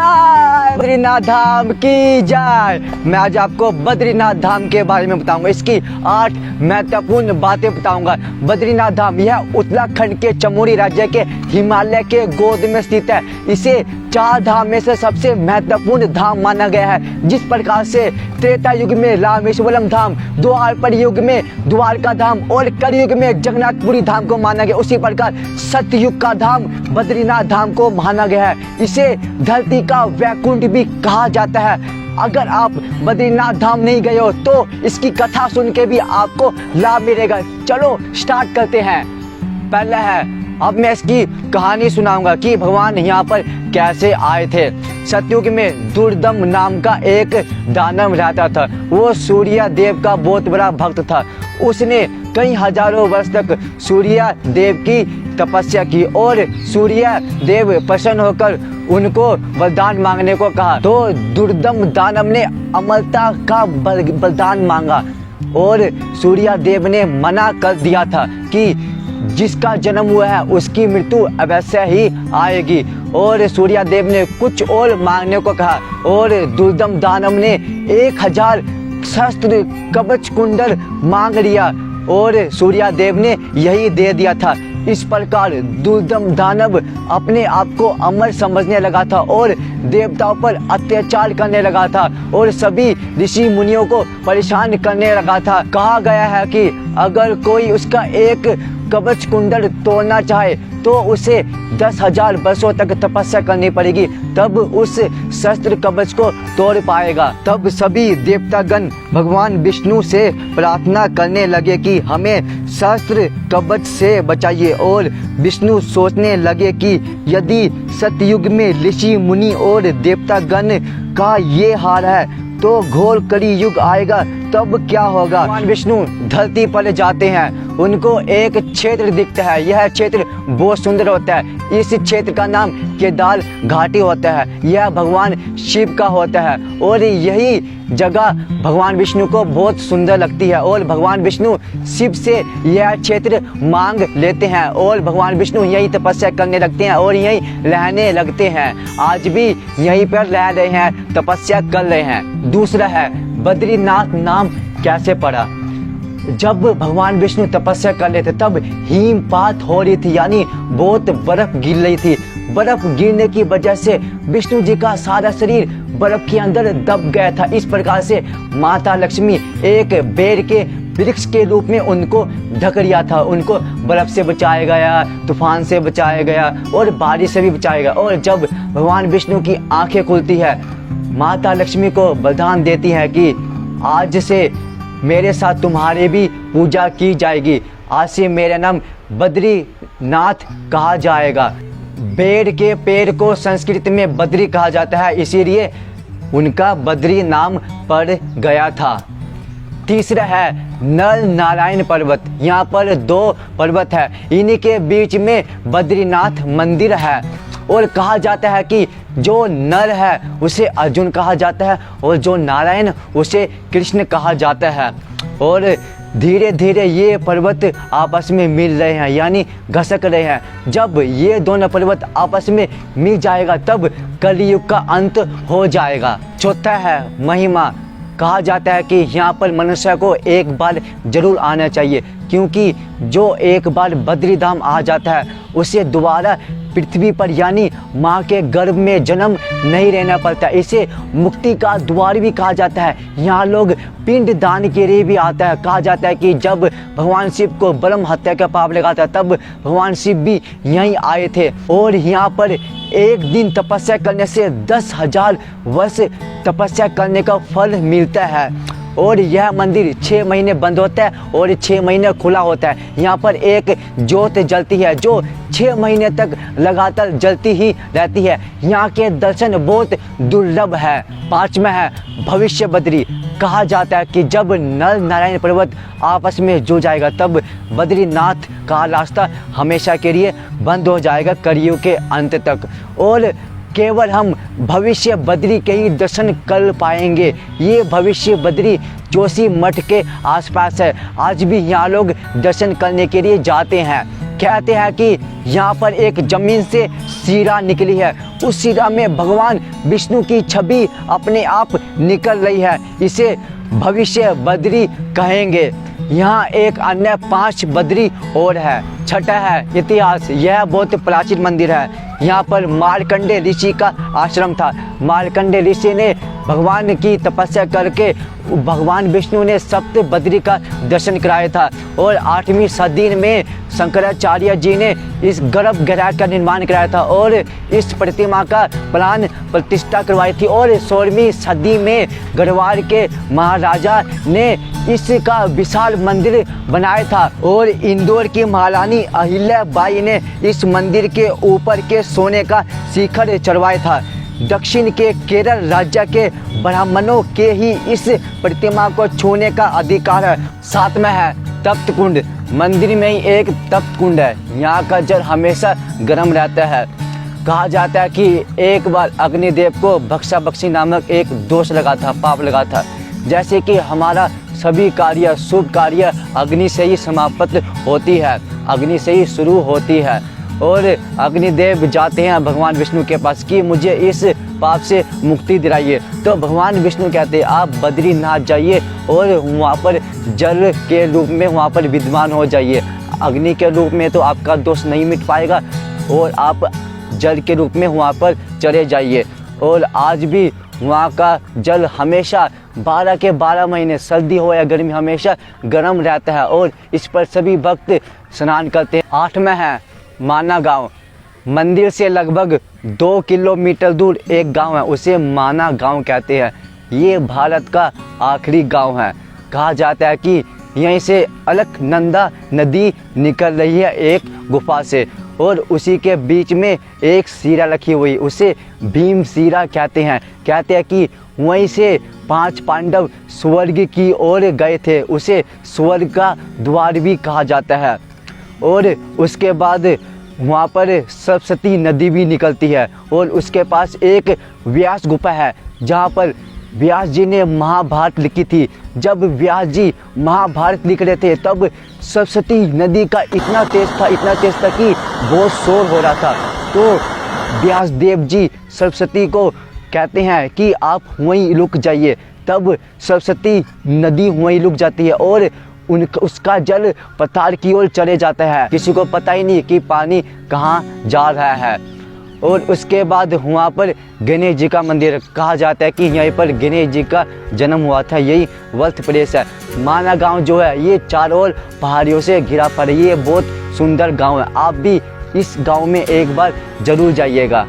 जय बद्रीनाथ धाम की जय। मैं आज आपको बद्रीनाथ धाम के बारे में बताऊंगा, इसकी 8 महत्वपूर्ण बातें बताऊंगा। बद्रीनाथ धाम यह उत्तराखंड के चमोली राज्य के हिमालय के गोद में स्थित है। इसे 4 धाम में से सबसे महत्वपूर्ण धाम माना गया है। जिस प्रकार से त्रेता युग में रामेश्वरम धाम, द्वापर युग में द्वारका धाम और कलयुग में जगन्नाथपुरी धाम को माना गया, उसी प्रकार सतयुग का धाम बद्रीनाथ धाम को माना गया है। इसे धरती का वैकुंठ भी कहा जाता है। अगर आप बद्रीनाथ धाम नहीं गए हो तो इसकी कथा सुन के भी आपको लाभ मिलेगा। चलो स्टार्ट करते हैं। पहला है, अब मैं इसकी कहानी सुनाऊंगा कि भगवान यहाँ पर कैसे आए थे। सतयुग में दुर्दम नाम का एक दानव रहता था। वो सूर्य देव का बहुत बड़ा भक्त था। उसने कई हजारों वर्ष तक सूर्य देव की तपस्या की और सूर्य देव प्रसन्न होकर उनको वरदान मांगने को कहा। तो दुर्दम दानव ने अमरता का वरदान मांगा और सूर्य देव ने मना कर दिया था कि जिसका जन्म हुआ है उसकी मृत्यु अवश्य ही आएगी। और सूर्य देव ने कुछ और मांगने को कहा और दुर्दम दानव ने 1000 शस्त्र कवच कुंडल मांग लिया और सूर्य देव ने यही दे दिया था। इस प्रकार दुर्दम दानव अपने आप को अमर समझने लगा था और देवताओं पर अत्याचार करने लगा था और सभी ऋषि मुनियों को परेशान करने लगा था। कहा गया है कि अगर कोई उसका एक कवच कुंडल तोड़ना चाहे तो उसे 10,000 वर्षों तक तपस्या करनी पड़ेगी, तब उस शस्त्र कवच को तोड़ पाएगा। तब सभी देवतागण भगवान विष्णु से प्रार्थना करने लगे कि हमें शस्त्र कवच से बचाइए। और विष्णु सोचने लगे कि यदि सतयुग में ऋषि मुनि और देवतागण का ये हाल है तो घोर कली युग आएगा, तब क्या होगा। भगवान विष्णु धरती पर जाते हैं। उनको एक क्षेत्र दिखता है। यह क्षेत्र बहुत सुंदर होता है। इस क्षेत्र का नाम केदार घाटी होता है। यह भगवान शिव का होता है और यही जगह भगवान विष्णु को बहुत सुंदर लगती है और भगवान विष्णु शिव से यह क्षेत्र मांग लेते हैं और भगवान विष्णु यही तपस्या करने लगते हैं और यही रहने लगते हैं। आज भी यहीं पर रह रहे हैं, तपस्या कर रहे हैं। दूसरा है, बद्रीनाथ नाम कैसे पड़ा। जब भगवान विष्णु तपस्या कर रहे थे तब हिमपात हो रही थी, यानी बहुत बर्फ गिर रही थी। बर्फ गिरने की वजह से विष्णु जी का सारा शरीर बर्फ के अंदर दब गया था। इस प्रकार से माता लक्ष्मी एक बेर के वृक्ष के रूप में उनको ढक लिया था। उनको बर्फ से बचाया गया, तूफान से बचाया गया और बारिश से भी बचाया गया। और जब भगवान विष्णु की आंखें खुलती है, माता लक्ष्मी को वरदान देती है कि आज से मेरे साथ तुम्हारी भी पूजा की जाएगी। आज से मेरा नाम बद्रीनाथ कहा जाएगा। बेर के पेड़ को संस्कृत में बद्री कहा जाता है, इसीलिए उनका बद्री नाम पड़ गया था। तीसरा है नर नारायण पर्वत। यहाँ पर 2 पर्वत है, इन्हीं के बीच में बद्रीनाथ मंदिर है और कहा जाता है कि जो नर है उसे अर्जुन कहा जाता है और जो नारायण उसे कृष्ण कहा जाता है। और धीरे धीरे ये पर्वत आपस में मिल रहे हैं, यानी घसक रहे हैं। जब ये दोनों पर्वत आपस में मिल जाएगा तब कलयुग का अंत हो जाएगा। चौथा है महिमा। कहा जाता है कि यहाँ पर मनुष्य को एक बार जरूर आना चाहिए, क्योंकि जो एक बार बद्री धाम आ जाता है उसे दोबारा पृथ्वी पर यानी माँ के गर्भ में जन्म नहीं रहना पड़ता। इसे मुक्ति का द्वार भी कहा जाता है। यहाँ लोग पिंड दान के लिए भी आता है। कहा जाता है कि जब भगवान शिव को ब्रह्म हत्या का पाप लगा था तब भगवान शिव भी यहीं आए थे और यहाँ पर एक दिन तपस्या करने से 10,000 वर्ष तपस्या करने का फल मिलता है। और यह मंदिर 6 महीने बंद होता है और 6 महीने खुला होता है। यहाँ पर एक ज्योत जलती है जो 6 महीने तक लगातार जलती ही रहती है। यहाँ के दर्शन बहुत दुर्लभ है। 5वां है भविष्य बद्री। कहा जाता है कि जब नर नारायण पर्वत आपस में जुड़ जाएगा तब बद्रीनाथ का रास्ता हमेशा के लिए बंद हो जाएगा कलयुग के अंत तक और केवल हम भविष्य बद्री के ही दर्शन कर पाएंगे। ये भविष्य बद्री जोशी मठ के आसपास है। आज भी यहाँ लोग दर्शन करने के लिए जाते हैं। कहते हैं कि यहाँ पर एक जमीन से सिरा निकली है, उस सिरा में भगवान विष्णु की छवि अपने आप निकल रही है। इसे भविष्य बद्री कहेंगे। यहाँ एक अन्य 5 बद्री और है। छठा है इतिहास। यह बहुत प्राचीन मंदिर है। यहाँ पर मार्कंडेय ऋषि का आश्रम था। मार्कंडेय ऋषि ने भगवान की तपस्या करके भगवान विष्णु ने सप्त बद्री का दर्शन कराया था और 8वीं सदी में शंकराचार्य जी ने इस गर्भगृह का निर्माण कराया था और इस प्रतिमा का प्राण प्रतिष्ठा करवाई थी और 16वीं सदी में गढ़वाल के महाराजा ने इसका विशाल मंदिर बनाया था और इंदौर की महारानी अहिल्याबाई ने इस मंदिर के ऊपर के सोने का शिखर चढ़वाया था। दक्षिण के केरल राज्य के ब्राह्मणों के ही इस प्रतिमा को छूने का अधिकार है। 7वां है तप्त कुंड। मंदिर में ही एक तप्त कुंड है। यहाँ का जल हमेशा गर्म रहता है। कहा जाता है कि एक बार अग्निदेव को भक्षाभक्षी नामक एक दोष लगा था, पाप लगा था। जैसे कि हमारा सभी कार्य, शुभ कार्य अग्नि से ही समाप्त होती है, अग्नि से ही शुरू होती है और अग्निदेव जाते हैं भगवान विष्णु के पास कि मुझे इस पाप से मुक्ति दिलाइए। तो भगवान विष्णु कहते हैं आप बद्रीनाथ जाइए और वहाँ पर जल के रूप में वहाँ पर विद्यमान हो जाइए। अग्नि के रूप में तो आपका दोष नहीं मिट पाएगा और आप जल के रूप में वहाँ पर चले जाइए। और आज भी वहाँ का जल हमेशा 12 के 12 महीने, सर्दी हो या गर्मी, हमेशा गर्म रहता है और इस पर सभी भक्त स्नान करते हैं। 8वां है माना गांव। मंदिर से लगभग 2 किलोमीटर दूर एक गांव है, उसे माना गांव कहते हैं। ये भारत का आखिरी गांव है। कहा जाता है कि यहीं से अलकनंदा नदी निकल रही है एक गुफा से और उसी के बीच में एक सिरा रखी हुई, उसे भीम सिरा कहते हैं। कहते हैं कि वहीं से 5 पांडव स्वर्ग की ओर गए थे, उसे स्वर्ग का द्वार भी कहा जाता है। और उसके बाद वहाँ पर सरस्वती नदी भी निकलती है और उसके पास एक व्यास गुफा है जहाँ पर व्यास जी ने महाभारत लिखी थी। जब व्यास जी महाभारत लिख रहे थे तब सरस्वती नदी का इतना तेज था कि बहुत शोर हो रहा था। तो व्यास देव जी सरस्वती को कहते हैं कि आप वहीं रुक जाइए। तब सरस्वती नदी वहीं रुक जाती है और उसका जल पताल की ओर चले जाता है। किसी को पता ही नहीं कि पानी कहाँ जा रहा है। और उसके बाद वहाँ पर गणेश जी का मंदिर। कहा जाता है कि यहीं पर गणेश जी का जन्म हुआ था। यही वर्थ प्लेस है। माना गांव जो है ये चारों ओर पहाड़ियों से घिरा पड़ा है। ये बहुत सुंदर गांव है। आप भी इस गांव में एक बार जरूर जाइएगा।